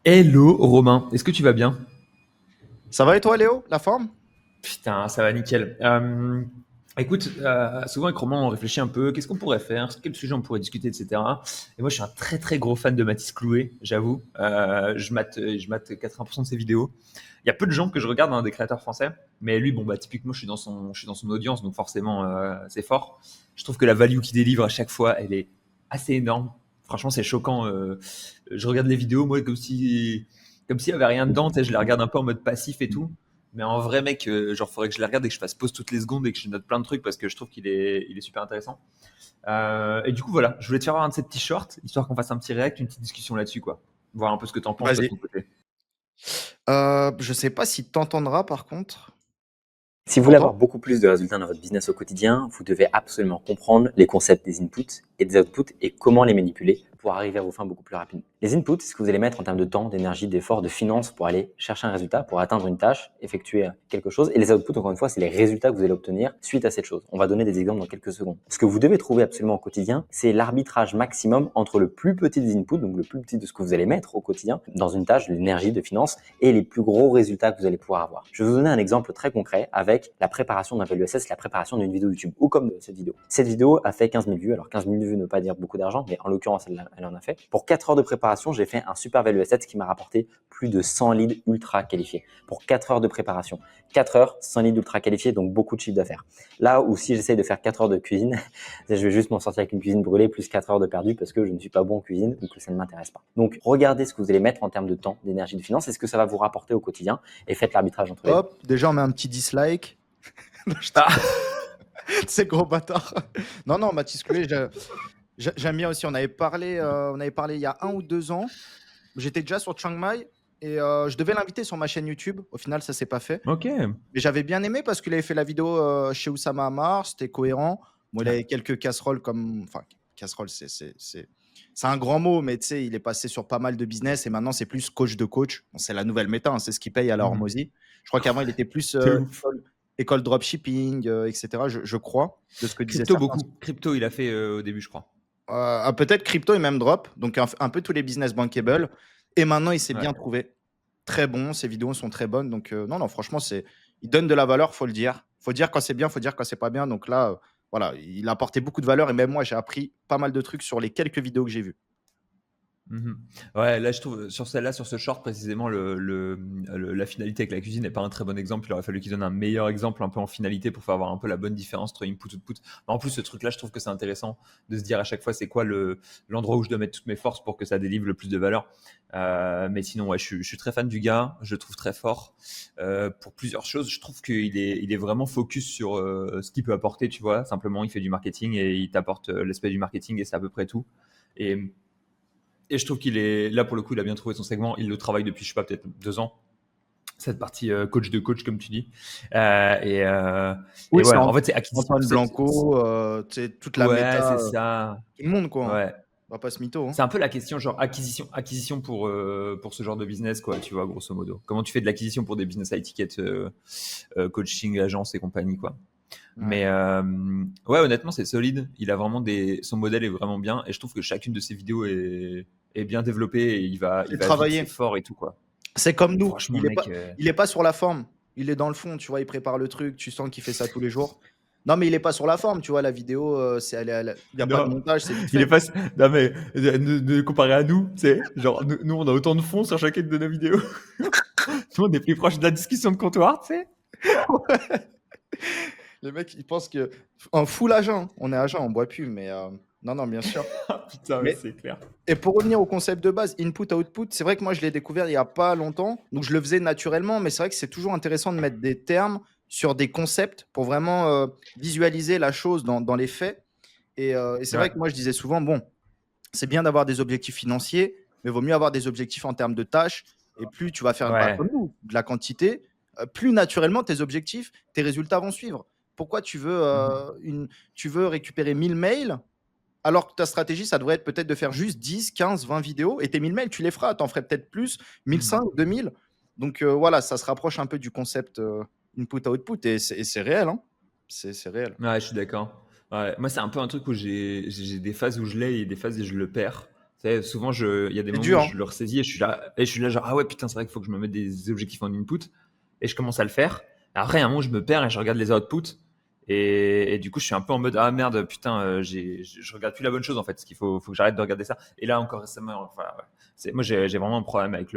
Hello Romain, est-ce que tu vas bien? Ça va et toi, Léo? La forme? Putain, ça va nickel. Écoute, souvent avec Romain, on réfléchit un peu, qu'est-ce qu'on pourrait faire, sur quel sujet on pourrait discuter, etc. Et moi, je suis un très très gros fan de Mathis Clouet, j'avoue. Je mate 80% de ses vidéos. Il y a peu de gens que je regarde, hein, des créateurs français, mais lui, bon, bah, typiquement, je suis dans son audience, donc forcément, c'est fort. Je trouve que la value qu'il délivre à chaque fois, elle est assez énorme. Franchement, c'est choquant. Je regarde les vidéos, moi, comme s'il y avait rien dedans, tu sais, je les regarde un peu en mode passif et tout. Mais en vrai, mec, genre, faudrait que je les regarde et que je fasse pause toutes les secondes et que je note plein de trucs parce que je trouve qu'il est super intéressant. Et du coup, voilà, je voulais te faire voir un de ces petits shorts, histoire qu'on fasse un petit react, une petite discussion là-dessus, quoi. Voir un peu ce que t'en penses, toi, de Vas-y. ton côté. Je sais pas si t'entendras par contre. Si vous voulez avoir T'entends? beaucoup plus de résultats dans votre business au quotidien, vous devez absolument comprendre les concepts des inputs et des outputs et comment les manipuler pour arriver à vos fins beaucoup plus rapidement. Les inputs, c'est ce que vous allez mettre en termes de temps, d'énergie, d'effort, de finances pour aller chercher un résultat, pour atteindre une tâche, effectuer quelque chose. Et les outputs, encore une fois, c'est les résultats que vous allez obtenir suite à cette chose. On va donner des exemples dans quelques secondes. Ce que vous devez trouver absolument au quotidien, c'est l'arbitrage maximum entre le plus petit des inputs, donc le plus petit de ce que vous allez mettre au quotidien dans une tâche, de l'énergie, de finances, et les plus gros résultats que vous allez pouvoir avoir. Je vais vous donner un exemple très concret avec la préparation d'un VLESS, la préparation d'une vidéo YouTube, ou comme cette vidéo. Cette vidéo a fait 15 000 vues. Alors 15 000 vues ne veut pas dire beaucoup d'argent, mais en l'occurrence, elle en a fait. Pour 4 heures de préparation, j'ai fait un super VLESS qui m'a rapporté plus de 100 leads ultra qualifiés. Pour 4 heures de préparation. 4 heures, 100 leads ultra qualifiés, donc beaucoup de chiffre d'affaires. Là où si j'essaye de faire 4 heures de cuisine, je vais juste m'en sortir avec une cuisine brûlée plus 4 heures de perdu parce que je ne suis pas bon en cuisine ou que ça ne m'intéresse pas. Donc regardez ce que vous allez mettre en termes de temps, d'énergie, de finances, et ce que ça va vous rapporter au quotidien et faites l'arbitrage entre les deux. Hop, déjà on met un petit dislike. Non, Ah, C'est gros bâtard. Non, non, Mathis Clouet, j'aime bien aussi. On avait parlé il y a 1 ou 2 ans. J'étais déjà sur Chiang Mai et je devais l'inviter sur ma chaîne YouTube. Au final, ça s'est pas fait. ok. Mais j'avais bien aimé parce qu'il avait fait la vidéo chez Oussama Ammar, c'était cohérent. Bon, il Ouais. avait quelques casseroles comme. Enfin, casseroles, c'est un grand mot, mais tu sais, il est passé sur pas mal de business et maintenant c'est plus coach de coach. Bon, c'est la nouvelle méta, hein, c'est ce qui paye à la Mhm. Hormozy. Je crois qu'avant, il était plus C'est ouf. école dropshipping, etc. Je crois, de ce que disaient Crypto, certains. beaucoup. Crypto, il a fait au début, je crois. Peut-être crypto et même drop, donc un peu tous les business bankable. Et maintenant, il s'est Ouais. bien trouvé. Très bon, ses vidéos sont très bonnes. Donc, non, non, franchement, il donne de la valeur, faut le dire. Faut dire quand c'est bien, faut dire quand c'est pas bien. Donc là, voilà, il a apporté beaucoup de valeur et même moi, j'ai appris pas mal de trucs sur les quelques vidéos que j'ai vues. Mhm. Ouais, là je trouve sur celle-là, sur ce short précisément, la finalité avec la cuisine n'est pas un très bon exemple. Il aurait fallu qu'il donne un meilleur exemple un peu en finalité pour faire avoir un peu la bonne différence entre input et output. Mais en plus, ce truc-là, je trouve que c'est intéressant de se dire à chaque fois c'est quoi l'endroit où je dois mettre toutes mes forces pour que ça délivre le plus de valeur. Mais sinon, ouais, je suis très fan du gars, je le trouve très fort pour plusieurs choses. Je trouve qu'il est vraiment focus sur ce qu'il peut apporter, tu vois. Simplement, il fait du marketing et il t'apporte l'aspect du marketing et c'est à peu près tout. Et je trouve qu'il est là pour le coup, il a bien trouvé son segment. Il le travaille depuis, je sais pas, peut-être 2 ans. Cette partie coach de coach, comme tu dis. Euh, et, euh, et Oui, c'est ouais, en fait, c'est acquisition. Antoine Blanco, tu sais, toute la Ouais, méta, c'est ça. tout le monde, quoi, hein. Ouais. On va pas se mytho, hein. C'est un peu la question, genre acquisition pour ce genre de business, quoi, tu vois, grosso modo. Comment tu fais de l'acquisition pour des business à étiquette, coaching, agence et compagnie, quoi. Ouais. Mais ouais, honnêtement, c'est solide. Il a vraiment son modèle est vraiment bien. Et je trouve que chacune de ses vidéos est bien développée et il va, C'est il va vite, c'est travaillé. fort et tout, quoi. C'est comme nous. Franchement, mec. Il est pas sur la forme. Il est dans le fond, tu vois, il prépare le truc, tu sens qu'il fait ça tous les jours. Non, mais il est pas sur la forme, tu vois, la vidéo, il y a pas de Non, montage, c'est vite il est fait. pas. Non, mais comparé à nous, tu sais, genre, nous, on a autant de fond sur chacune de nos vidéos. Nous, on est plus proche de la discussion de comptoir, tu sais. Les mecs, ils pensent que en full agent, on est agent, on boit plus, mais non, non, bien sûr. Ah, putain, mais Mais c'est clair. et pour revenir au concept de base, input-output, c'est vrai que moi, je l'ai découvert il y a pas longtemps, donc je le faisais naturellement, mais c'est vrai que c'est toujours intéressant de mettre des termes sur des concepts pour vraiment visualiser la chose dans les faits. Et c'est vrai Ouais. que moi, je disais souvent, bon, c'est bien d'avoir des objectifs financiers, mais vaut mieux avoir des objectifs en termes de tâches. Et plus tu vas faire, bah, Ouais. comme nous, de la quantité, plus naturellement tes objectifs, tes résultats vont suivre. Pourquoi Mhm. tu veux récupérer 1000 mails alors que ta stratégie, ça devrait être peut-être de faire juste 10, 15, 20 vidéos et tes 1000 mails, tu les feras. Tu en ferais peut-être plus, Mhm. 1005, 2000. Donc voilà, ça se rapproche un peu du concept input-output et c'est réel, hein. C'est réel. Ouais, je suis d'accord. Ouais. Moi, c'est un peu un truc où j'ai des phases où je l'ai et des phases où je le perds. Souvent, il y a des C'est moments dur, où hein. je le ressaisis et je suis là genre, ah ouais, putain, c'est vrai qu'il faut que je me mette des objectifs en input. Et je commence à le faire. Après, à un moment, je me perds et je regarde les outputs. Et du coup, je suis un peu en mode, ah merde, putain, je regarde plus la bonne chose en fait. Parce qu'il faut que j'arrête de regarder ça. Et là, encore récemment, enfin, ouais. Moi, j'ai vraiment un problème avec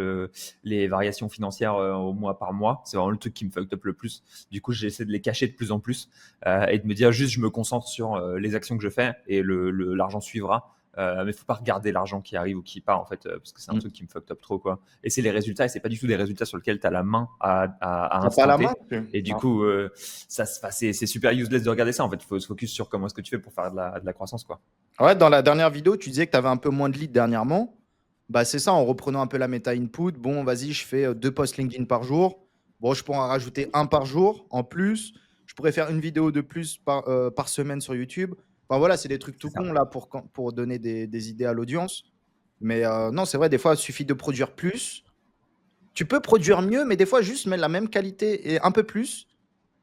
les variations financières au mois par mois. C'est vraiment le truc qui me fuck up le plus. Du coup, j'essaie de les cacher de plus en plus et de me dire juste, je me concentre sur les actions que je fais et l'argent suivra. Mais faut pas regarder l'argent qui arrive ou qui part en fait, parce que c'est un Mm. truc qui me fuck up trop quoi. Et c'est les résultats et c'est pas du tout des résultats sur lesquels tu as la main à T'as pas instant la main T. Et du Non. coup, c'est super useless de regarder ça en fait. Il faut se focus sur comment est-ce que tu fais pour faire de la croissance quoi. Ouais, dans la dernière vidéo, tu disais que tu avais un peu moins de leads dernièrement. Bah, c'est ça, en reprenant un peu la méta input. Bon, vas-y, je fais 2 posts LinkedIn par jour. Bon, je pourrais en rajouter un par jour en plus. Je pourrais faire une vidéo de plus par semaine sur YouTube. Enfin, voilà, c'est des trucs C'est tout ça. cons là pour donner des idées à l'audience. Mais non, c'est vrai, des fois, il suffit de produire plus. Tu peux produire mieux, mais des fois, juste mettre la même qualité et un peu plus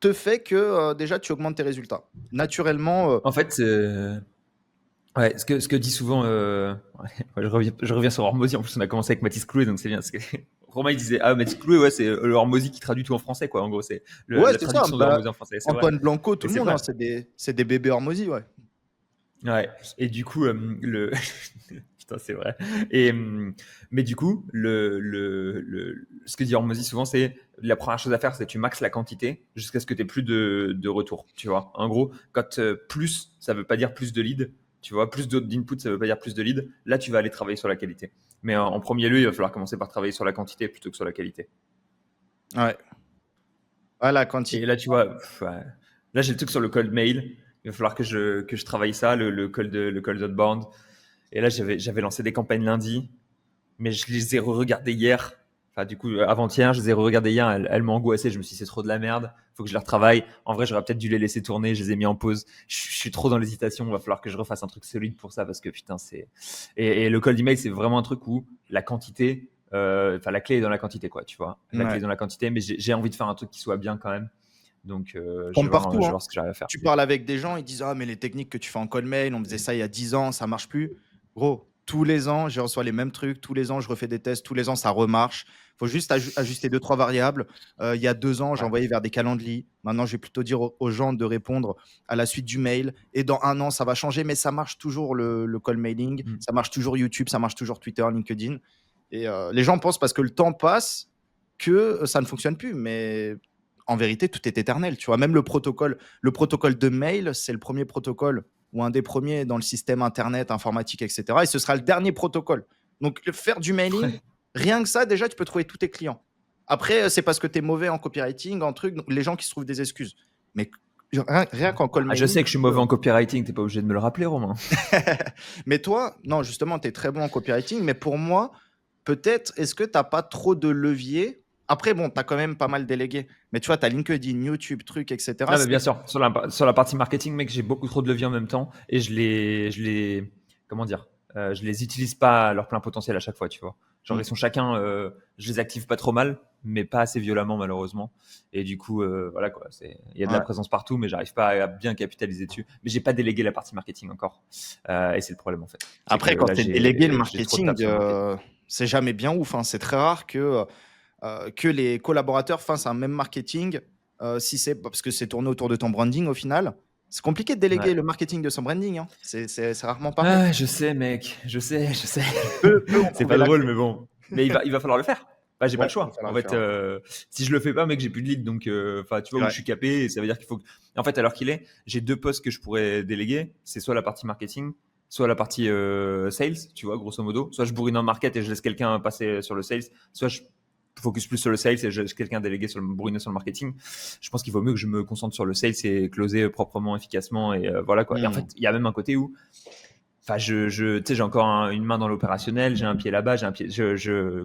te fait que déjà, tu augmentes tes résultats. Naturellement, En fait, ouais, ce que dit souvent, ouais, je reviens sur Hormozy. En plus, on a commencé avec Mathis Clouet, donc c'est bien. Parce que Romain il disait, ah Mathis Clouet, ouais, c'est le Hormozy qui traduit tout en français quoi. En gros, c'est ouais, la c'est ça. traduction de Bah, Hormozy en français. C'est vrai. Antoine Blanco, tout Et le c'est monde, hein, vrai. c'est des bébés Hormozy, ouais. Ouais. Et du coup, putain, c'est vrai. Mais du coup, ce que dit Hormozy souvent, c'est la première chose à faire, c'est que tu maxes la quantité jusqu'à ce que tu aies plus de retour. Tu vois, en gros, quand plus, ça veut pas dire plus de leads. Tu vois, plus d'input, ça veut pas dire plus de leads. Là, tu vas aller travailler sur la qualité. Mais en premier lieu, il va falloir commencer par travailler sur la quantité plutôt que sur la qualité. Ouais. Ouais, la quantité. Et là, tu vois, ouais. Là, j'ai le truc sur le cold mail. Il va falloir que je travaille ça, le cold outbound. Et là, j'avais lancé des campagnes lundi, mais je les ai re-regardées hier. Enfin, du coup, avant-hier, je les ai re-regardées hier. Elles m'ont angoissé. Je me suis dit, c'est trop de la merde. Faut que je les retravaille. En vrai, j'aurais peut-être dû les laisser tourner. Je les ai mis en pause. Je suis trop dans l'hésitation. Il va falloir que je refasse un truc solide pour ça parce que putain, c'est. Et le cold email, c'est vraiment un truc où la quantité, enfin, la clé est dans la quantité, quoi, tu vois. La clé Ouais. est dans la quantité, mais j'ai envie de faire un truc qui soit bien quand même. Donc, Comme je partout, vais hein. voir ce que j'arrive à faire. Tu parles avec des gens, ils disent ah mais les techniques que tu fais en call mail, on faisait ça il y a 10 ans, ça marche plus. Gros, tous les ans, je reçois les mêmes trucs, tous les ans, je refais des tests, tous les ans, ça remarche. Faut juste ajuster 2, 3 variables. Il y a 2 ans, Ouais. j'envoyais vers des calendriers. Maintenant, je vais plutôt dire aux gens de répondre à la suite du mail. Et dans un an, ça va changer, mais ça marche toujours le call mailing, Mm. ça marche toujours YouTube, ça marche toujours Twitter, LinkedIn. Et les gens pensent parce que le temps passe que ça ne fonctionne plus, mais en vérité, tout est éternel. Tu vois, même le protocole de mail, c'est le premier protocole ou un des premiers dans le système internet, informatique, etc. Et ce sera le dernier protocole. Donc, faire du mailing, rien que ça, déjà, tu peux trouver tous tes clients. Après, c'est parce que tu es mauvais en copywriting, en truc, donc les gens qui se trouvent des excuses. Mais rien qu'en call Ah, je mailing. sais que je suis mauvais en copywriting. T'es pas obligé de me le rappeler, Romain. Mais toi, non, justement, tu es très bon en copywriting. Mais pour moi, peut-être, est-ce que tu n'as pas trop de levier? Après, bon, tu as quand même pas mal délégué. Mais tu vois, tu as LinkedIn, YouTube, trucs, etc. Ah, mais bien sûr. Sur la partie marketing, mec, j'ai beaucoup trop de leviers en même temps et comment dire, je les utilise pas à leur plein potentiel à chaque fois, tu vois. Genre, ils sont chacun, je les active pas trop mal, mais pas assez violemment, malheureusement. Et du coup, voilà quoi. Il y a de la Ouais. présence partout, mais j'arrive pas à bien capitaliser dessus. Mais j'ai pas délégué la partie marketing encore. Et c'est le problème, en fait. C'est que Après, quand là, c'est délégué le j'ai trop de marketing, taf sur le marketing. c'est jamais bien ouf, hein. C'est très rare que les collaborateurs fassent un même marketing, si c'est parce que c'est tourné autour de ton branding au final. C'est compliqué de déléguer Ouais. le marketing de son branding, hein. C'est rarement pareil. Ah, je sais, mec. Je sais. Peu ont C'est trouvé pas la drôle, clé. mais bon. Mais il va falloir le faire. Bah, j'ai pas Ouais, le il va choix. falloir En le fait, faire, ouais. si je le fais pas, mec, j'ai plus de lead. Donc, enfin, tu vois C'est où vrai. je suis capé. Et ça veut dire qu'il faut. En fait, à l'heure qu'il est, j'ai 2 postes que je pourrais déléguer. C'est soit la partie marketing, soit la partie sales, tu vois, grosso modo. Soit je bourrine un market et je laisse quelqu'un passer sur le sales. Soit je focus plus sur le sales et je laisse quelqu'un déléguer bourriner sur le marketing. Je pense qu'il vaut mieux que je me concentre sur le sales et closer proprement, efficacement. Et voilà quoi. Et en fait, il y a même un côté où. Enfin, tu sais, j'ai encore une main dans l'opérationnel, j'ai un pied là-bas, j'ai un pied.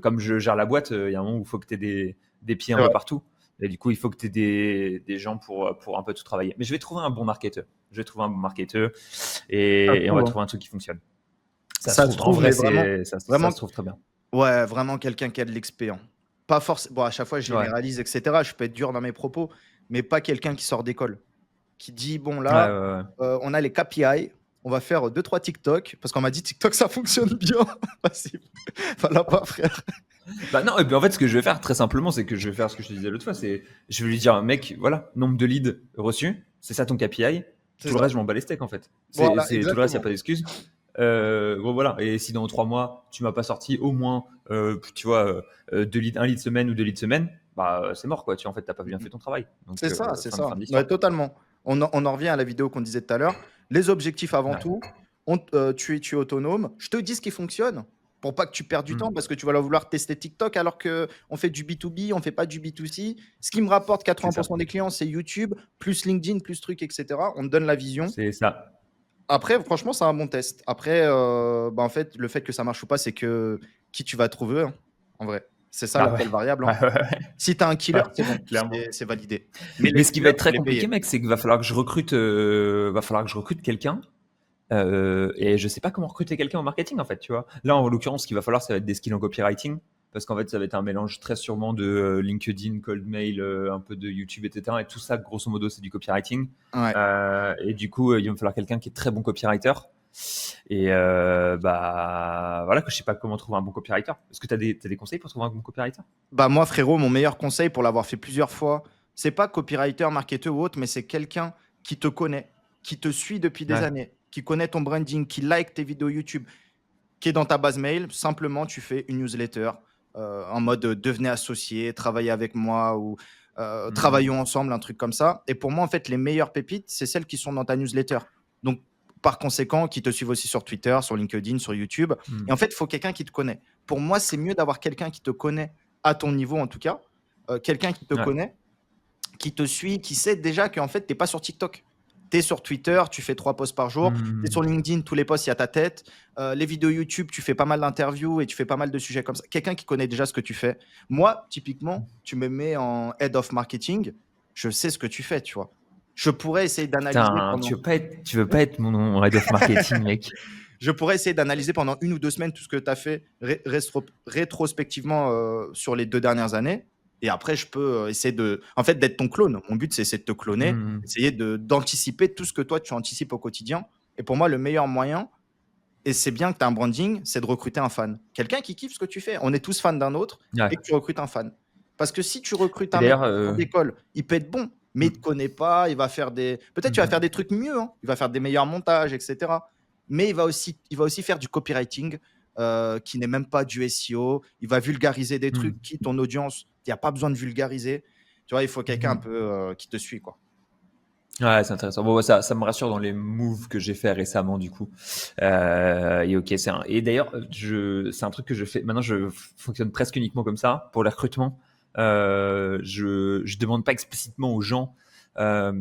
Comme je gère la boîte, il y a un moment où il faut que tu aies des pieds un C'est peu vrai. partout. Et du coup, il faut que tu aies des gens pour un peu tout travailler. Mais je vais trouver un bon marketeur. Je vais trouver un bon marketeur Ça se et on va trouve, hein. trouver un truc qui fonctionne. Ça se Ça se trouve. En trouve, vrai, mais vraiment, ça vraiment, se trouve très bien. ouais, vraiment quelqu'un qui a de l'expérience. Pas forcément. Bon, à chaque fois, je Ouais. généralise, etc. Je peux être dur dans mes propos, mais pas quelqu'un qui sort d'école, qui dit bon Ouais, là, ouais, ouais. on a les KPI, on va faire 2-3 TikTok, parce qu'on m'a dit TikTok, ça fonctionne bien. Vas-y. Voilà pas, frère. Bah non, et puis en fait, ce que je vais faire très simplement, c'est que je vais faire ce que je te disais l'autre fois, c'est je vais lui dire, mec, voilà, nombre de leads reçus, c'est ça ton KPI. C'est Tout le ça. reste, je m'en bats les steaks en fait. Voilà, Tout le reste, il n'y a exactement. pas d'excuse. Bon, voilà. Et si dans 3 mois, tu m'as pas sorti au moins, tu vois, un lead semaine ou 2 leads semaine, bah c'est mort quoi. En fait, t'as pas bien fait ton travail. Donc, C'est ça, c'est fin de ça. l'histoire. Ouais, totalement. On en revient à la vidéo qu'on disait tout à l'heure. Les objectifs avant Ouais. tout. Tu es autonome. Je te dis ce qui fonctionne pour pas que tu perdes du temps Mm. parce que tu vas vouloir tester TikTok alors qu'on fait du B2B, on fait pas du B2C. Ce qui me rapporte C'est ça. 80% des clients, c'est YouTube, plus LinkedIn, plus trucs, etc. On te donne la vision. C'est ça. Après, franchement, c'est un bon test. Après, en fait, le fait que ça marche ou pas, c'est que qui tu vas trouver, hein, en vrai. C'est ça Ah la ouais. seule variable, hein. Ouais, ouais, ouais. Si tu as un killer, Ouais, c'est bon, clairement. c'est validé. Mais les Mais ce qui va killers, être faut très les compliqué, payer. mec, c'est qu'il va falloir que je recrute quelqu'un. Et je sais pas comment recruter quelqu'un en marketing en fait, tu vois. Là, en l'occurrence, ce qu'il va falloir, ça va être des skills en copywriting, parce qu'en fait, ça va être un mélange très sûrement de LinkedIn, cold mail, un peu de YouTube, etc. Et tout ça, grosso modo, c'est du copywriting. Ouais. Et du coup, il va me falloir quelqu'un qui est très bon copywriter. Et bah voilà, que je sais pas comment trouver un bon copywriter. Est-ce que tu as des conseils pour trouver un bon copywriter? Bah moi, frérot, mon meilleur conseil pour l'avoir fait plusieurs fois, c'est pas copywriter, marketeur ou autre, mais c'est quelqu'un qui te connaît, qui te suit depuis des Ouais. années, qui connaît ton branding, qui like tes vidéos YouTube, qui est dans ta base mail. Simplement, tu fais une newsletter en mode devenez associé, travaillez avec moi ou Mhm. travaillons ensemble, un truc comme ça. Et pour moi, en fait, les meilleures pépites, c'est celles qui sont dans ta newsletter. Donc, par conséquent, qui te suivent aussi sur Twitter, sur LinkedIn, sur YouTube. Et en Mhm. fait, il faut quelqu'un qui te connaît. Pour moi, c'est mieux d'avoir quelqu'un qui te connaît à ton niveau, en tout cas. Quelqu'un qui te Ouais. connaît, qui te suit, qui sait déjà qu'en fait, tu n'es pas sur TikTok. Tu es sur Twitter, tu fais 3 posts par jour. Tu es sur Mhm. LinkedIn, tous les posts, il y a ta tête. Les vidéos YouTube, tu fais pas mal d'interviews et tu fais pas mal de sujets comme ça. Quelqu'un qui connaît déjà ce que tu fais. Moi, typiquement, tu me mets en head of marketing, je sais ce que tu fais, tu vois. Je pourrais essayer d'analyser Putain, pendant tu veux pas être mon head of marketing, mec. je pourrais essayer d'analyser pendant 1 ou 2 semaines tout ce que tu as fait rétrospectivement sur les 2 dernières années. Et après, je peux essayer en fait, d'être ton clone. Mon but, c'est essayer de te cloner, Mhm. essayer d'anticiper tout ce que toi, tu anticipes au quotidien. Et pour moi, le meilleur moyen, et c'est bien que tu as un branding, c'est de recruter un fan. Quelqu'un qui kiffe ce que tu fais. On est tous fans d'un autre Ouais. et que tu recrutes un fan. Parce que si tu recrutes Et un mec d'ailleurs, qui sort d'école, il peut être bon, mais il ne te connaît pas, il va faire des. Peut-être tu vas faire des trucs mieux, hein. Il va faire des meilleurs montages, etc. Mais il va aussi faire du copywriting qui n'est même pas du SEO. Il va vulgariser des trucs qui, ton audience, il n'y a pas besoin de vulgariser. Tu vois, il faut quelqu'un un Mhm. peu qui te suit, quoi. Ouais, c'est intéressant. Bon, ouais, ça me rassure dans les moves que j'ai fait récemment, du coup. Et ok, et d'ailleurs, c'est un truc que je fais. Maintenant, je fonctionne presque uniquement comme ça pour les recrutements. Je demande pas explicitement aux gens, euh,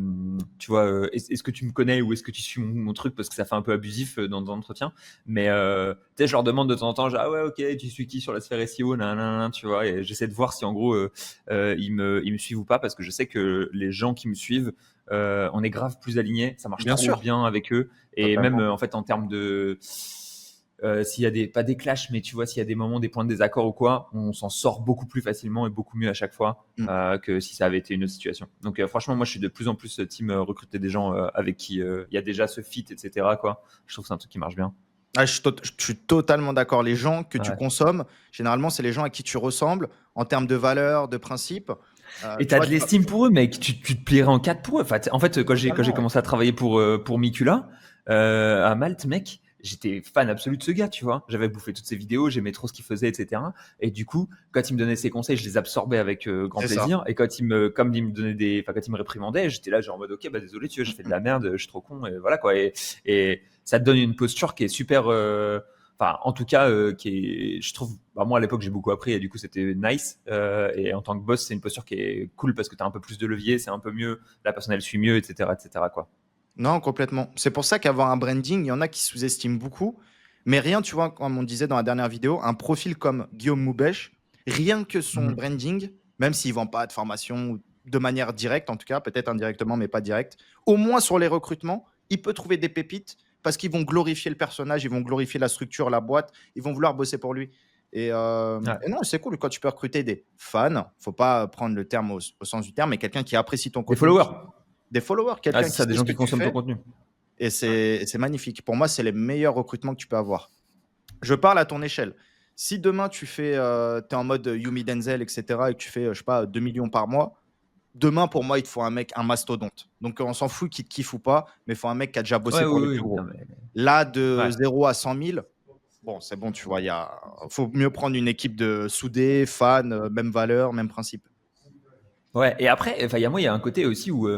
tu vois, est-ce que tu me connais ou est-ce que tu suis mon truc parce que ça fait un peu abusif dans l'entretien. Mais tu sais, je leur demande de temps en temps, genre, ah ouais, ok, tu suis qui sur la sphère SEO, nanana, tu vois, et j'essaie de voir si en gros ils me suivent ou pas parce que je sais que les gens qui me suivent on est grave plus alignés, ça marche Bien trop sûr, bien avec eux. Et même totalement. en fait en termes de s'il y a pas des clashs, mais tu vois s'il y a des moments, des points de désaccord ou quoi, on s'en sort beaucoup plus facilement et beaucoup mieux à chaque fois Mm. que si ça avait été une autre situation. Donc franchement, moi je suis de plus en plus team recruter des gens avec qui il y a déjà ce fit, etc. Quoi. Je trouve que c'est un truc qui marche bien. Ah, je suis totalement d'accord. Les gens que tu Ouais. consommes, généralement, c'est les gens à qui tu ressembles en termes de valeurs, de principes. Et Tu t'as vois, de l'estime pour eux, mec. Tu te plierais en quatre pour eux. En fait, quand j'ai totalement. commencé à travailler pour Mikula à Malte, mec, j'étais fan absolu de ce gars, tu vois. J'avais bouffé toutes ses vidéos, j'aimais trop ce qu'il faisait, etc. Et du coup, quand il me donnait ses conseils, je les absorbais avec grand C'est ça. plaisir. Et comme il me donnait quand il me réprimandait, j'étais là genre en mode ok, bah désolé, tu vois, j'ai fait de la merde, je suis trop con, et voilà quoi. Et ça te donne une posture qui est super. Enfin, en tout cas, je trouve, bah, moi à l'époque j'ai beaucoup appris et du coup c'était nice. Et en tant que boss, c'est une posture qui est cool parce que tu as un peu plus de levier, c'est un peu mieux, la personne elle suit mieux, etc., etc. quoi. Non, complètement. C'est pour ça qu'avoir un branding, il y en a qui sous-estiment beaucoup. Mais rien, tu vois, comme on disait dans la dernière vidéo, un profil comme Guillaume Moubèche, rien que son Mhm. branding, même s'il ne vend pas de formation ou de manière directe, en tout cas, peut-être indirectement, mais pas directe, au moins sur les recrutements, il peut trouver des pépites parce qu'ils vont glorifier le personnage, ils vont glorifier la structure, la boîte, ils vont vouloir bosser pour lui. Ouais. Et non, c'est cool quand tu peux recruter des fans. Faut pas prendre le terme au sens du terme, mais quelqu'un qui apprécie ton Des contenu, followers. des followers, Ah, quelqu'un c'est qui ça, des sait ce gens que qui tu consomment ton fais. contenu. Et c'est magnifique. Pour moi, c'est les meilleurs recrutements que tu peux avoir. Je parle à ton échelle. Si demain, tu es en mode Yumi Denzel, etc., et que tu fais, je sais pas, 2 millions par mois, demain, pour moi, il te faut un mec, un mastodonte. Donc, on s'en fout qu'il te kiffe ou pas, mais il faut un mec qui a déjà bossé Ouais, pour les oui, plus oui. gros. Non, mais... Là, de ouais. 0 à 100 000, bon, c'est bon, tu vois, il faut mieux prendre une équipe de soudés, fans, même valeur, même principe. Ouais, et après, enfin, il y a un côté aussi où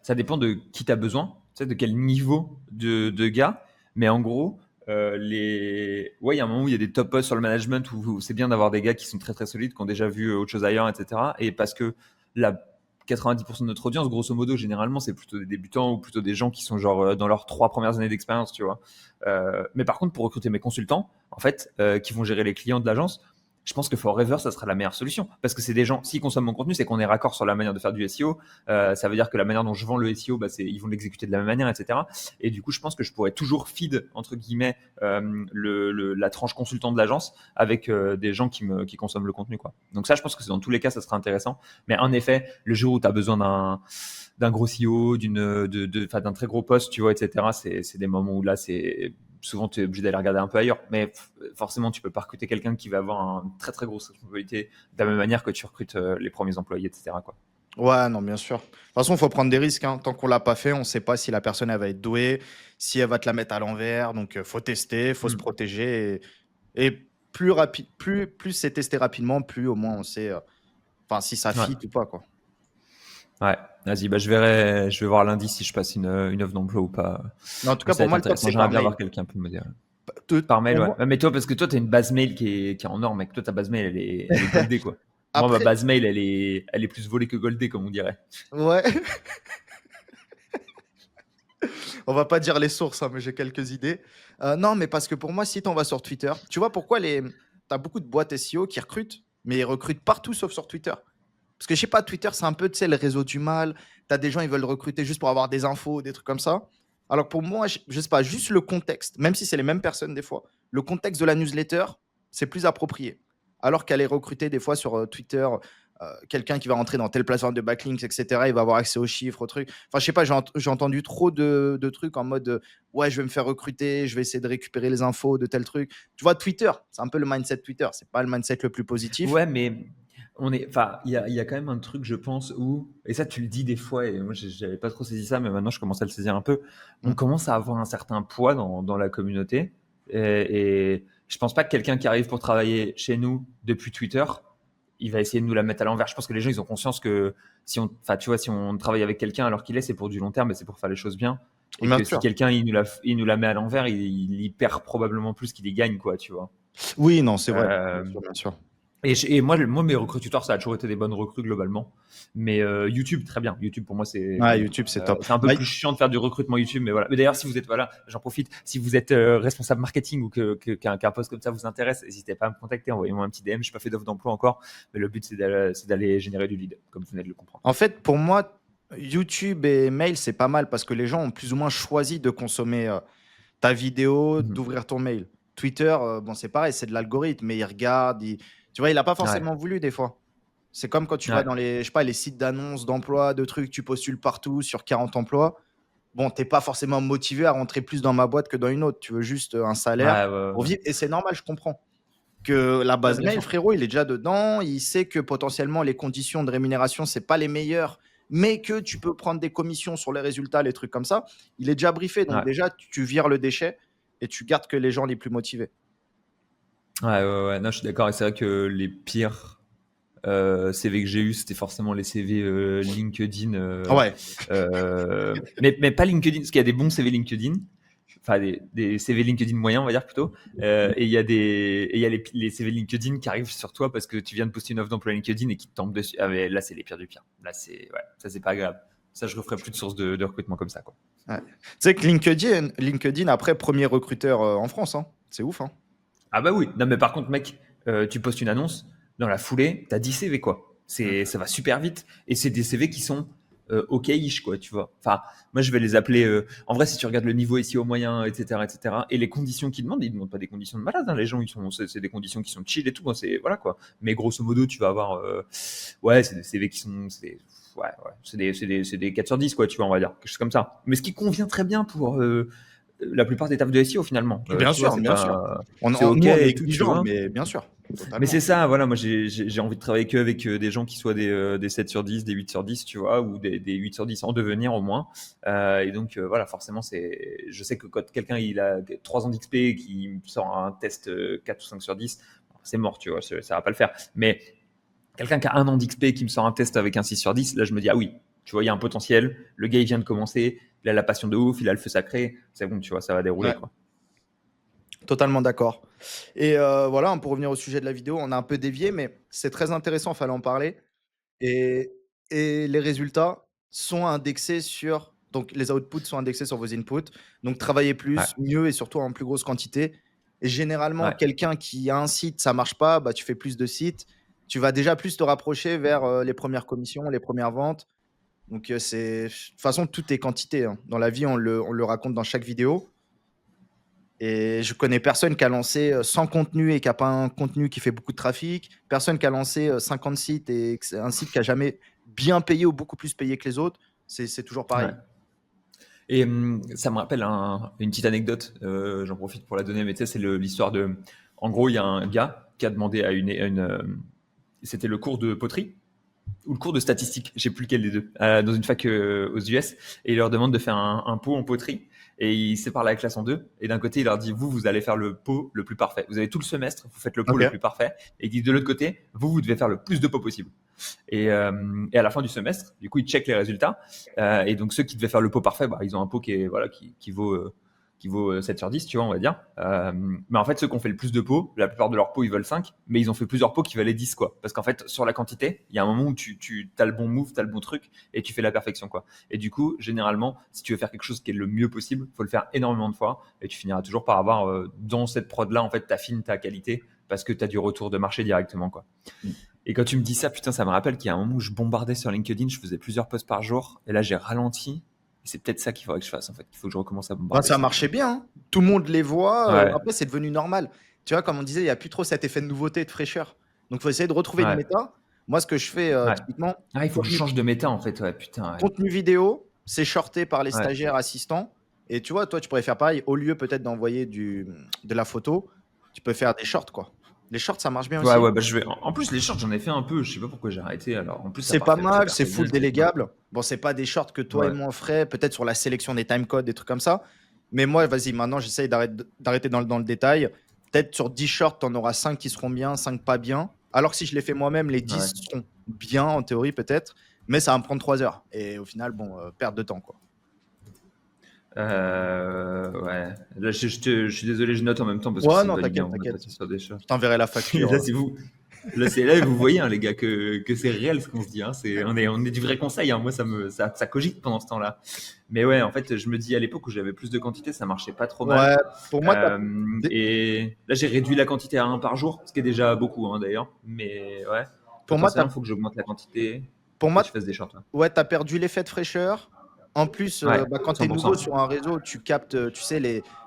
ça dépend de qui t'as besoin, tu sais, de quel niveau de gars. Mais en gros, ouais, il y a un moment où il y a des top posts sur le management où c'est bien d'avoir des gars qui sont très très solides, qui ont déjà vu autre chose ailleurs, etc. Et parce que la 90% de notre audience, grosso modo, généralement, c'est plutôt des débutants ou plutôt des gens qui sont genre dans leurs 3 premières années d'expérience, tu vois. Mais par contre, pour recruter mes consultants, en fait, qui vont gérer les clients de l'agence, je pense que Forever, ça sera la meilleure solution. Parce que c'est des gens, s'ils consomment mon contenu, c'est qu'on est raccord sur la manière de faire du SEO. Ça veut dire que la manière dont je vends le SEO, ils vont l'exécuter de la même manière, etc. Et du coup, je pense que je pourrais toujours feed, entre guillemets, la tranche consultant de l'agence avec des gens qui consomment le contenu, quoi. Donc ça, je pense que dans tous les cas, ça sera intéressant. Mais en effet, le jour où tu as besoin d'un gros CEO, d'un très gros poste, tu vois, etc., c'est des moments où là, souvent tu es obligé d'aller regarder un peu ailleurs, mais forcément tu peux pas recruter quelqu'un qui va avoir une très très grosse responsabilité de la même manière que tu recrutes les premiers employés, etc., quoi. Ouais, non, bien sûr. De toute façon, il faut prendre des risques, hein. Tant qu'on l'a pas fait, on ne sait pas si la personne elle va être douée, si elle va te la mettre à l'envers. Donc, faut tester, faut se protéger. Et plus c'est testé rapidement, plus au moins on sait si ça Ouais. fit ou pas, quoi. Ouais, vas-y, je vais voir lundi si je passe une offre d'emploi ou pas. Mais en tout Mais cas, ça va pour être moi, le top, intéressant. c'est J'aimerais par bien avoir mail. quelqu'un pour me dire. Te- Par mail, Pour ouais. moi, Ouais, mais toi, parce que toi, tu as une base mail qui est en or, mec. Toi, ta base mail, elle est goldée, quoi. Moi, ma après, base mail, elle est plus volée que goldée, comme on dirait. ouais, on va pas dire les sources, hein, mais j'ai quelques idées. Non, mais parce que pour moi, si tu en vas sur Twitter, tu vois pourquoi t'as beaucoup de boîtes SEO qui recrutent, mais ils recrutent partout sauf sur Twitter. Parce que je sais pas, Twitter, c'est un peu, tu sais, le réseau du mal. Tu as des gens, ils veulent recruter juste pour avoir des infos, des trucs comme ça. Alors pour moi, je sais pas, juste le contexte, même si c'est les mêmes personnes des fois, le contexte de la newsletter, c'est plus approprié. Alors qu'aller recruter des fois sur Twitter, quelqu'un qui va rentrer dans telle plateforme de backlinks, etc., il va avoir accès aux chiffres, aux trucs. Enfin, je sais pas, j'ai entendu trop de trucs en mode ouais, je vais me faire recruter, je vais essayer de récupérer les infos de tel truc. Tu vois, Twitter, c'est un peu le mindset Twitter, c'est pas le mindset le plus positif. Ouais, mais enfin, il y a quand même un truc, je pense, où, et ça, tu le dis des fois, et moi, j'avais pas trop saisi ça, mais maintenant, je commence à le saisir un peu. On Mm. commence à avoir un certain poids dans la communauté, et je pense pas que quelqu'un qui arrive pour travailler chez nous depuis Twitter, il va essayer de nous la mettre à l'envers. Je pense que les gens, ils ont conscience que enfin, tu vois, si on travaille avec quelqu'un alors qu'il est, c'est pour du long terme, et c'est pour faire les choses bien. Et Bien que si sûr. quelqu'un, il nous la met à l'envers, il y perd probablement plus qu'il y gagne, quoi, tu vois. Oui, non, c'est vrai. Bien Euh, sûr, bien sûr. et moi, mes recrues tuteurs, ça a toujours été des bonnes recrues globalement. Mais YouTube, très bien. YouTube, pour moi, Ouais, YouTube, c'est top. c'est un peu Bah, plus chiant de faire du recrutement YouTube. Mais voilà. Mais d'ailleurs, si vous êtes, voilà, j'en profite, si vous êtes responsable marketing ou qu'un poste comme ça vous intéresse, n'hésitez pas à me contacter, envoyez-moi un petit DM. Je n'ai pas fait d'offre d'emploi encore, mais le but, c'est d'aller générer du lead, comme vous venez de le comprendre. en fait, pour moi, YouTube et mail, c'est pas mal parce que les gens ont plus ou moins choisi de consommer ta vidéo, Mhm. d'ouvrir ton mail. Twitter, bon, c'est pareil, c'est de l'algorithme, mais il regarde, tu vois, il n'a pas Ouais. forcément voulu des fois. C'est comme quand tu vas Ouais. dans les, je sais pas, les sites d'annonces, d'emploi, de trucs, tu postules partout sur 40 emplois. Bon, t'es pas forcément motivé à rentrer plus dans ma boîte que dans une autre. Tu veux juste un salaire Ouais, ouais, pour ouais. vivre. Et c'est normal, je comprends. Que la Ouais, base bien mail, sûr. frérot, il est déjà dedans. Il sait que potentiellement les conditions de rémunération, c'est pas les meilleures, mais que tu peux prendre des commissions sur les résultats, les trucs comme ça. Il est déjà briefé. Donc Ouais. déjà, tu vires le déchet et tu gardes que les gens les plus motivés. Ouais, ouais, ouais. Non, je suis d'accord. Et c'est vrai que les pires CV que j'ai eu, c'était forcément les CV LinkedIn. Ouais. Mais pas LinkedIn, parce qu'il y a des bons CV LinkedIn, enfin des CV LinkedIn moyens, on va dire plutôt. Et il y a les CV LinkedIn qui arrivent sur toi parce que tu viens de poster une offre d'emploi LinkedIn et qui te tombent dessus. Ah, mais là, c'est les pires du pire. Là, ouais, ça, c'est pas agréable. Ça, je referai plus de source de recrutement comme ça, quoi. Ouais. Tu sais que LinkedIn, après, premier recruteur en France, hein. C'est ouf, hein. Ah bah oui, non mais par contre mec, tu postes une annonce, dans la foulée, t'as 10 CV quoi. Mm. Ça va super vite et c'est des CV qui sont ok-ish, quoi, tu vois. Enfin, moi, je vais les appeler. En vrai, si tu regardes le niveau ici au moyen, etc., et les conditions qu'ils demandent, ils demandent pas des conditions de malade. Hein, les gens, c'est des conditions qui sont chill et tout. Hein, c'est voilà quoi. Mais grosso modo, tu vas avoir, ouais, c'est des CV qui sont, ouais, c'est des 4 sur 10, quoi, tu vois, on va dire, quelque chose comme ça. Mais ce qui convient très bien pour la plupart des tafs de SEO finalement. Bien Tu vois, sûr, c'est bien sûr. pas, c'est Nous, ok on est et tout, tu exigeants, vois. mais bien sûr, Mais totalement. c'est ça, voilà, moi j'ai envie de travailler qu'avec des gens qui soient des 7 sur 10, des 8 sur 10, tu vois, ou des 8 sur 10 en devenir au moins. Et donc voilà, forcément, je sais que quand quelqu'un il a 3 ans d'XP et qui sort un test 4 ou 5 sur 10, c'est mort, tu vois, ça va pas le faire. Mais quelqu'un qui a 1 an d'XP et qui me sort un test avec un 6 sur 10, là je me dis, ah oui, tu vois, il y a un potentiel, le gars il vient de commencer, il a la passion de ouf, il a le feu sacré, c'est bon, tu vois, ça va dérouler, Ouais, quoi. totalement d'accord. Et voilà, pour revenir au sujet de la vidéo, on a un peu dévié, mais c'est très intéressant, il fallait en parler. Et, et les résultats sont indexés sur, donc les outputs sont indexés sur vos inputs. Donc travaillez Ouais, plus, mieux et surtout en plus grosse quantité. Et généralement, ouais. quelqu'un qui a un site, ça marche pas, bah, tu fais plus de sites. Tu vas déjà plus te rapprocher vers les premières commissions, les premières ventes. Donc de toute façon, tout est quantité, hein. Dans la vie, on le raconte dans chaque vidéo. Et je connais personne qui a lancé 100 contenus et qui a pas un contenu qui fait beaucoup de trafic. Personne qui a lancé 50 sites et que c'est un site qui a jamais bien payé ou beaucoup plus payé que les autres. C'est toujours Ouais. pareil. Et ça me rappelle une petite anecdote, j'en profite pour la donner, mais tu sais, c'est l'histoire de. En gros, il y a un gars qui a demandé c'était le cours de poterie ou le cours de statistique, je sais plus lequel des deux, dans une fac aux US, et il leur demande de faire un pot en poterie, et il sépare la classe en deux, et d'un côté il leur dit, vous allez faire le pot le plus parfait, vous avez tout le semestre, vous faites le pot Ok. le plus parfait, et il dit de l'autre côté, vous devez faire le plus de pots possible. Et à la fin du semestre, du coup, ils checkent les résultats. Et donc, ceux qui devaient faire le pot parfait, bah, ils ont un pot qui vaut 7 sur 10, tu vois, on va dire. Mais en fait, ceux qui ont fait le plus de pots, la plupart de leurs pots, ils veulent 5, mais ils ont fait plusieurs pots qui valaient 10, quoi. Parce qu'en fait, sur la quantité, il y a un moment où tu as le bon move, tu as le bon truc, et tu fais la perfection, quoi. Et du coup, généralement, si tu veux faire quelque chose qui est le mieux possible, il faut le faire énormément de fois, et tu finiras toujours par avoir, dans cette prod-là, en fait, t'affines ta qualité, parce que tu as du retour de marché directement, quoi. Et quand tu me dis ça, putain, ça me rappelle qu'il y a un moment où je bombardais sur LinkedIn, je faisais plusieurs posts par jour, et là j'ai ralenti. Et c'est peut-être ça qu'il faudrait que je fasse en fait. Il faut que je recommence à Ben, bombarder ça ça. marchait bien, hein. Tout le monde les voit. Ouais, Après, c'est devenu normal. Tu vois, comme on disait, il n'y a plus trop cet effet de nouveauté, de fraîcheur. Donc, il faut essayer de retrouver une ouais, méta. Moi, ce que je fais ouais. typiquement, Ah, il faut que je contenu, change de méta en fait, ouais, putain, ouais. contenu vidéo, c'est shorté par les Ouais, stagiaires assistants. Et tu vois, toi, tu pourrais faire pareil. Au lieu peut-être d'envoyer de la photo, tu peux faire des shorts, quoi. Les shorts, ça marche bien ouais, aussi. ouais, bah je vais. En plus, les shorts, j'en ai fait un peu, je sais pas pourquoi j'ai arrêté alors. En plus, C'est pas ça mal, c'est perfait bien, full etc. délégable. Bon, c'est pas des shorts que toi et Ouais, moi on ferait, peut-être sur la sélection des timecodes, des trucs comme ça. Mais moi, vas-y, maintenant, j'essaye d'arrêter dans le détail. Peut-être sur 10 shorts, tu en auras 5 qui seront bien, 5 pas bien. Alors que si je les fais moi-même, les ouais. 10 seront bien en théorie, peut-être. Mais ça va me prendre 3 heures. Et au final, bon, perte de temps, quoi. Ouais. Là, je suis désolé, je note en même temps parce que Ouais, c'est non, validé t'inquiète, en mode t'inquiète. sur des shorts. Je t'enverrai la Et facture. là, c'est vous. Là, vous voyez, hein, les gars, que c'est réel ce qu'on se dit. Hein. On est du vrai conseil. Hein. Moi, ça cogite pendant ce temps-là. Mais ouais, en fait, je me dis à l'époque où j'avais plus de quantité, ça marchait pas trop mal. Ouais, pour moi, dé- Et là, j'ai réduit la quantité à un par jour, ce qui est déjà beaucoup hein, d'ailleurs. Mais ouais, pour moi, t'as, potentiellement, il faut que j'augmente la quantité pour et que je moi, fasse des shorts. Ouais, ouais, tu as perdu l'effet de fraîcheur. En plus, ouais, bah, quand tu es nouveau 100%. sur un réseau, tu captes, tu sais,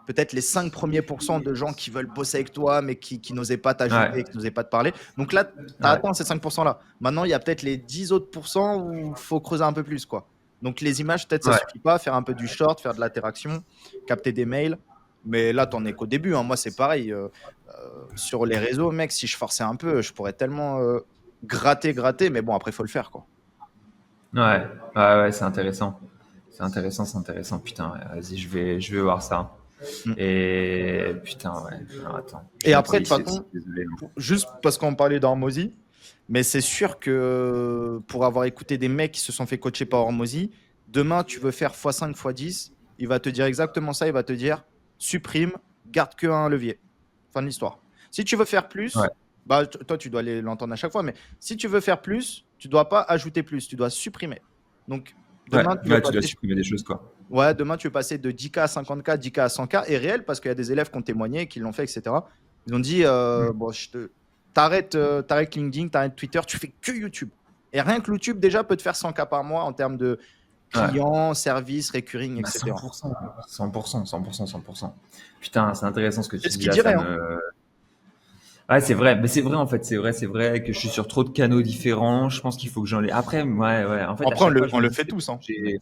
peut-être les 5 premiers pourcents de gens qui veulent bosser avec toi, mais qui n'osaient pas Ouais, t'ajouter, qui n'osaient pas te parler. Donc là, tu as ouais, atteint ces 5%-là. Maintenant, il y a peut-être les 10 autres pourcents où il faut creuser un peu plus, quoi. Donc les images, peut-être, ça ouais. suffit pas. Faire un peu du short, faire de l'interaction, capter des mails. Mais là, t'en es qu'au début, hein. Moi, c'est pareil. Sur les réseaux, mec, si je forçais un peu, je pourrais tellement gratter. Mais bon, après, il faut le faire, quoi. Ouais, ouais, ouais, c'est intéressant. C'est intéressant. Putain, ouais, vas-y, je vais voir ça. Mm. Et putain, ouais. Alors, attends, Et je note après, ça de toute ici aussi. façon, Désolé. Hein. juste parce qu'on parlait d'Hormozy, mais c'est sûr que pour avoir écouté des mecs qui se sont fait coacher par Hormozy, demain, tu veux faire x5, x10, il va te dire exactement ça, il va te dire supprime, garde que un levier. Fin de l'histoire. Si tu veux faire Ouais, plus, bah, toi, tu dois aller l'entendre à chaque fois, mais si tu veux faire plus, tu dois pas ajouter plus, tu dois supprimer. Donc, ouais, demain, tu veux ouais, tu dois passer, supprimer des choses, quoi. ouais, demain, tu veux passer de 10K à 50K, 10K à 100K, et réel, parce qu'il y a des élèves qui ont témoigné, qui l'ont fait, etc. Ils ont dit, Mm. bon, t'arrêtes LinkedIn, t'arrêtes Twitter, tu fais que YouTube. Et rien que l'Utube, déjà, peut te faire 100K par mois en termes de Ouais. clients, services, recurring, Bah, etc. 100%, 100%, 100%, 100%. Putain, c'est intéressant ce que tu C'est ce dis qu'il là, ça dirait, hein. me. Ouais, c'est vrai, mais c'est vrai en fait, c'est vrai que je suis sur trop de canaux différents. Je pense qu'il faut que j'en ai. Après, ouais. En fait, à Après, on chaque fois, le, je on me le dis fait c'est tous, bon, hein.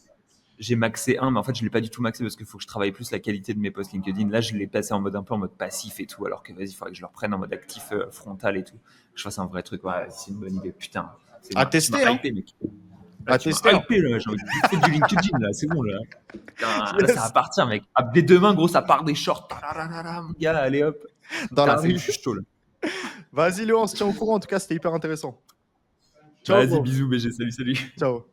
j'ai maxé un, mais en fait, je l'ai pas du tout maxé parce qu'il faut que je travaille plus la qualité de mes posts LinkedIn. Là, je l'ai passé en mode un peu en mode passif et tout, alors que vas-y, il faudrait que je le reprenne en mode actif frontal et tout. Que je fasse un vrai truc. Ouais, c'est une bonne idée. Putain, À tu m'as tester, hein. hypé, mec. Là, À tu m'as tester, hein. hypé, là. J'ai envie de bouffer du LinkedIn, là. C'est bon, là. Putain, là, ça va Yes. partir, mec. Ah, dès demain, gros, ça part des shorts. Tararara, mon gars, allez hop. Dans Putain, la ça y est, rue. je suis chaud, là. Vas-y, Léon, on se tient au courant. En tout cas, c'était hyper intéressant. Ciao, Vas-y, bro. bisous, BG. Salut, salut. Ciao.